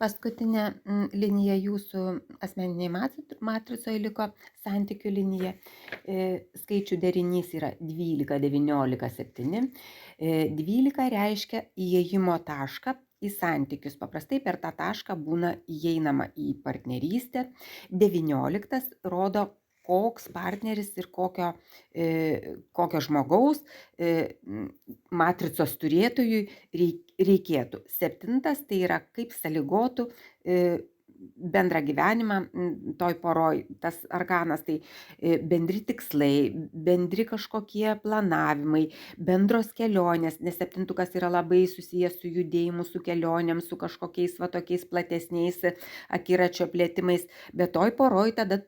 Paskutinė linija jūsų asmeniniai matricoje liko santykių linija. Skaičių derinys yra 12, 19, 7. 12 reiškia įėjimo tašką į santykius. Paprastai per tą tašką būna įeinama į partnerystę. 19 rodo, koks partneris ir kokio žmogaus matricos turėtojui reikėtų. 7 tai yra kaip sąlygotų bendrą gyvenimą toj poroj. Tas arkanas tai bendri tikslai, bendri kažkokie planavimai, bendros kelionės, nes 7 yra labai susijęs su judėjimu, su kelionėm, su kažkokiais va tokiais platesniais akiračio plėtimais, bet toj poroj tada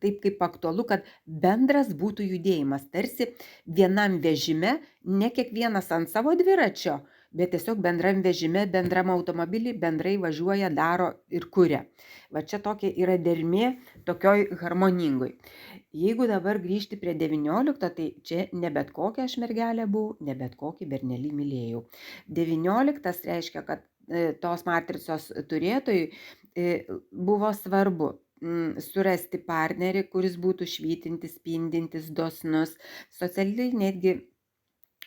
taip kaip aktualu, kad bendras būtų judėjimas, tarsi vienam vežime, ne kiekvienas ant savo dviračio, bet tiesiog bendram vežime, bendram automobilį bendrai važiuoja, daro ir kuria. Va čia tokia yra dermė tokioj harmoningoj. Jeigu dabar grįžti prie 19, tai čia ne bet kokią aš mergelę buvau, ne bet kokį bernelį mylėjau. 19 reiškia, kad tos matricos turėtojui buvo svarbu surasti partnerį, kuris būtų švytintis, spindintis, dosnus, socialiai netgi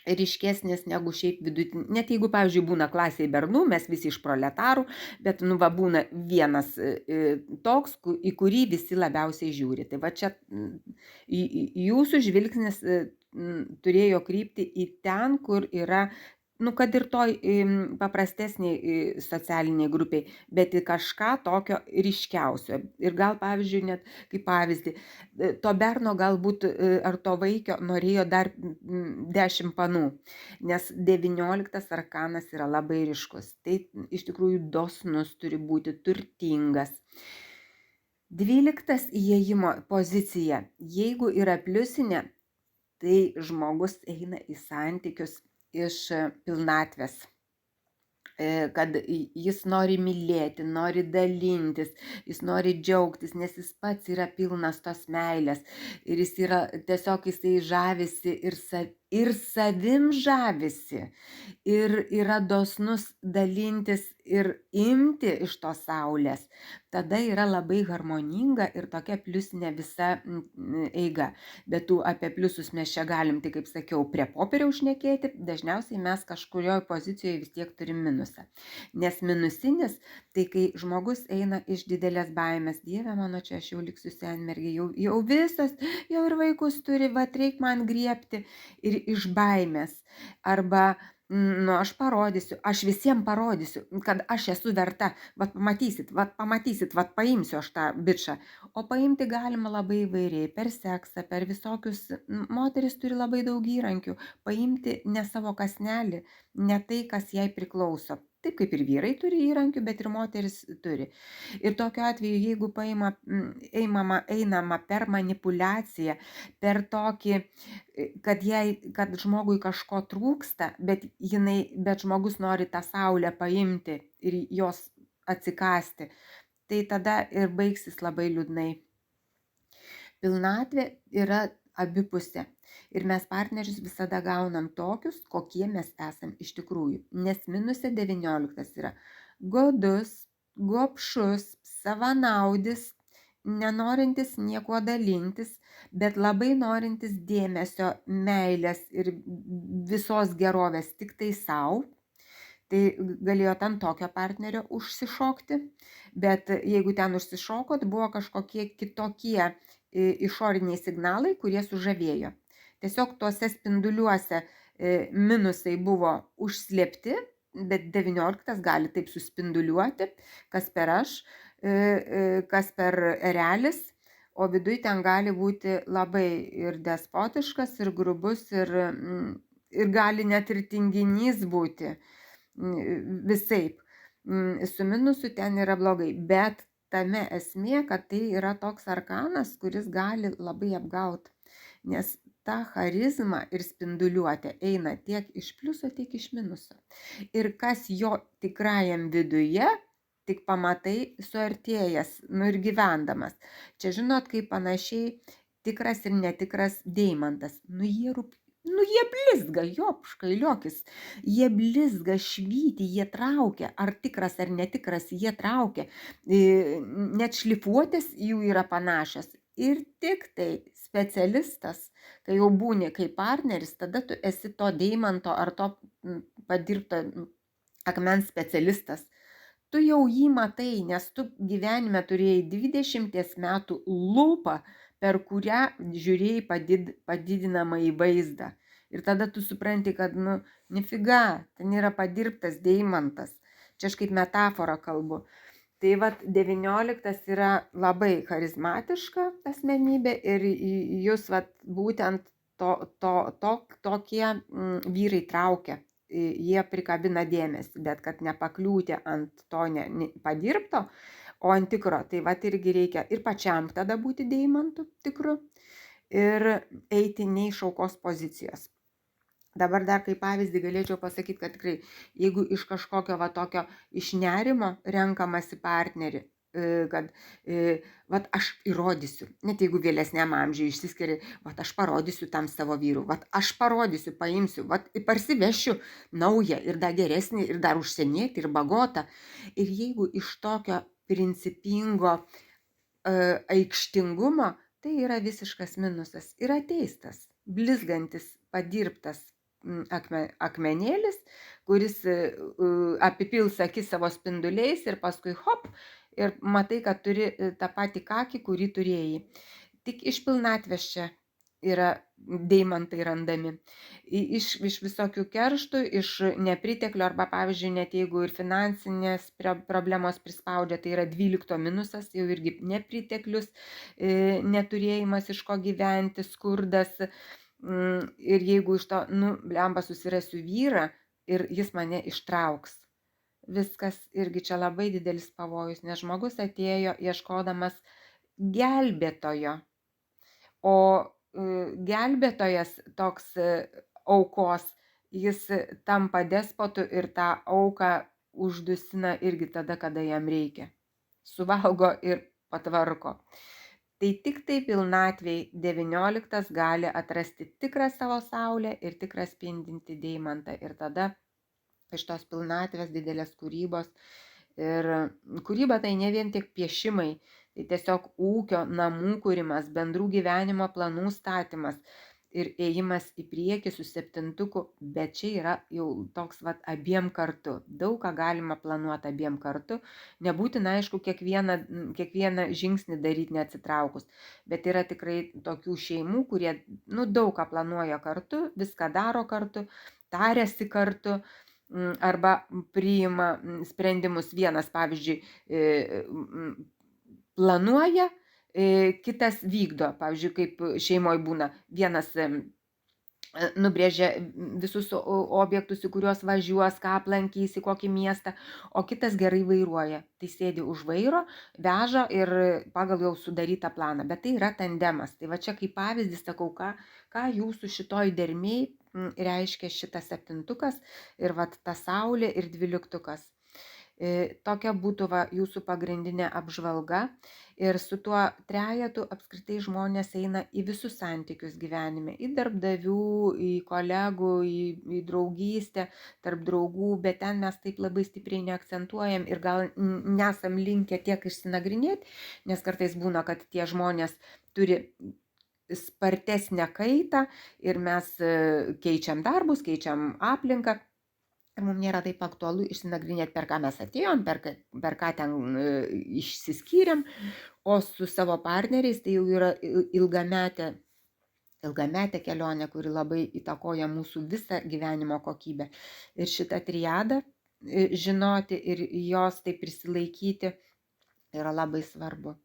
ryškesnės negu šiaip vidutinė. Net jeigu, pavyzdžiui, būna klasėje bernų, mes visi iš proletarų, bet būna vienas toks, į kurį visi labiausiai žiūri. Tai va čia jūsų žvilgsnis turėjo krypti į ten, kur yra, kad ir toj paprastesniai socialiniai grupiai, bet į kažką tokio ryškiausio. Ir gal, pavyzdžiui, net kaip pavyzdį, to berno galbūt ar to vaikio norėjo dar 10 panų, nes 19 arkanas yra labai ryškus. Tai iš tikrųjų dosnus turi būti, turtingas. 12 įėjimo pozicija. Jeigu yra pliusinė, tai žmogus eina į santykius iš pilnatvės, kad jis nori mylėti, nori dalintis, jis nori džiaugtis, nes jis pats yra pilnas tos meilės ir jis yra tiesiog, jisai žavisi ir savim žavisi ir yra dosnus dalintis ir imti iš tos saulės. Tada yra labai harmoninga ir tokia pliusinė visa eiga. Bet tų apie pliusus mes čia galim, tai kaip sakiau, prie popieriaus šnekėti, dažniausiai mes kažkurioje pozicijoje vis tiek turim minusą. Nes minusinis, tai kai žmogus eina iš didelės baimės, Dieve mano, čia aš jau liksiu senmergė, jau visas, jau ir vaikus turi, va, reik man griebti, ir iš baimės. Arba aš parodysiu, aš visiems parodysiu, kad aš esu verta, vat pamatysit, vat paimsiu aš tą bičą. O paimti galima labai įvairiai, per seksą, per visokius, moteris turi labai daug įrankių, paimti ne savo kąsnelį, ne tai, kas jai priklauso. Taip kaip ir vyrai turi įrankių, bet ir moteris turi. Ir tokiu atveju, jeigu einama per manipulaciją, per tokį, kad žmogui kažko trūksta, bet žmogus nori tą saulę paimti ir jos atsikasti, tai tada ir baigsis labai liūdnai. Pilnatvė yra abipusė ir mes partnerius visada gaunam tokius, kokie mes esam iš tikrųjų. Nes minusė 19 yra godus, gobšus, savanaudis, nenorintis niekuo dalintis, bet labai norintis dėmesio, meilės ir visos gerovės tik tai savo. Tai galėjo ant tokio partnerio užsišokti, bet jeigu ten užsišokot, buvo kažkokie kitokie išoriniai signalai, kurie sužavėjo. Tiesiog tuose spinduliuose minusai buvo užslėpti, bet 19 gali taip suspinduliuoti, kas per aš, kas per erelis, o viduj ten gali būti labai ir despotiškas, ir grubus, ir gali net ir tinginys būti. Visaip. Su minusu ten yra blogai, bet tame esmė, kad tai yra toks arkanas, kuris gali labai apgauti, nes ta charizma ir spinduliuotė eina tiek iš pliuso, tiek iš minuso. Ir kas jo tikrajam viduje, tik pamatai suartėjęs, ir gyvendamas. Čia žinot, kaip panašiai tikras ir netikras deimantas. Jie Nu, jie blizga, jopškailiokis, jie blizga, švyti, jie traukia, ar tikras, ar netikras, jie traukia, net šlifuotės jų yra panašios. Ir tik tai specialistas, kai jau būni kaip partneris, tada tu esi to deimanto ar to padirbto akmens specialistas. Tu jau jį matai, nes tu gyvenime turėjai 20 metų lūpą, per kurią žiūrėjai padidinamąjį vaizdą. Ir tada tu supranti, kad, nu, nifiga, ten yra padirbtas deimantas. Čia aš kaip metaforą kalbu. Tai vat 19 yra labai charizmatiška asmenybė ir jūs vat būtent tokie vyrai traukia. Jie prikabina dėmesį, bet kad nepakliūti ant to padirbto, o ant tikro, tai vat irgi reikia ir pačiam tada būti deimantu tikru ir eiti ne iš aukos pozicijos. Dabar dar kaip pavyzdį galėčiau pasakyti, kad tikrai, jeigu iš kažkokio va tokio iš nerimo renkamasi partnerį, kad vat aš įrodysiu, net jeigu vėlesniam amžiui išsiskiria, vat aš parodysiu tam savo vyrų, vat aš parodysiu, paimsiu, vat parsivešiu naują ir dar geresnį, ir dar užsienietį, ir bagotą. Ir jeigu iš tokio principingo aikštingumo, tai yra visiškas minusas. Ir ateis tas blizgantis, padirbtas akmenėlis, kuris apipils akis savo spinduliais ir paskui hop, ir matai, kad turi tą patį kakį, kurį turėjai. Tik iš pilnatvės čia yra deimantai randami. Iš visokių kerštų, iš nepriteklio arba, pavyzdžiui, net jeigu ir finansinės problemos prispaudžia, tai yra 12 minusas, jau irgi nepriteklius, neturėjimas iš ko gyventi, skurdas. Ir jeigu iš to, blemba, susirasiu vyrą ir jis mane ištrauks. Viskas irgi čia labai didelis pavojus, nes žmogus atėjo ieškodamas gelbėtojo, o gelbėtojas toks aukos, jis tampa despotu ir tą auką uždusina irgi tada, kada jam reikia. Suvalgo ir patvarko. Tai tik tai pilnatvėj 19 gali atrasti tikrą savo saulę ir tikrą spindintį deimantą. Ir tada iš tos pilnatvės didelės kūrybos. Ir kūryba tai ne vien tik piešimai, tai tiesiog ūkio, namų kūrimas, bendrų gyvenimo planų statymas ir ėjimas į priekį su 7, bet čia yra jau toks vat abiem kartu. Daug ką galima planuoti abiem kartu. Nebūtina, aišku, kiekvieną žingsnį daryti neatsitraukus, bet yra tikrai tokių šeimų, kurie daug ką planuoja kartu, viską daro kartu, tariasi kartu, arba priima sprendimus. Vienas, pavyzdžiui, planuoja, kitas vykdo. Pavyzdžiui, kaip šeimoje būna, vienas nubrėžia visus objektus, į kuriuos važiuos, ką aplankys, į kokį miestą, o kitas gerai vairuoja. Tai sėdi už vairo, veža ir pagal jau sudarytą planą. Bet tai yra tandemas. Tai va čia kaip pavyzdys sakau, ką jūsų šitoj dermėj reiškia šitas 7 ir vat ta saulė ir 12. Tokia būtų jūsų pagrindinė apžvalga. Ir su tuo trejetu apskritai žmonės eina į visus santykius gyvenime, į darbdavių, į kolegų, į draugystę, tarp draugų, bet ten mes taip labai stipriai neakcentuojam ir gal nesam linkę tiek išsinagrinėti, nes kartais būna, kad tie žmonės turi spartesnę kaitą ir mes keičiam darbus, keičiam aplinką. Ir mums nėra taip aktualu išsinagrinėti, per ką mes atėjom, per ką ten išsiskyrėm, o su savo partneriais tai jau yra ilgametė kelionė, kuri labai įtakoja mūsų visą gyvenimo kokybę. Ir šitą triadą žinoti ir jos taip prisilaikyti yra labai svarbu.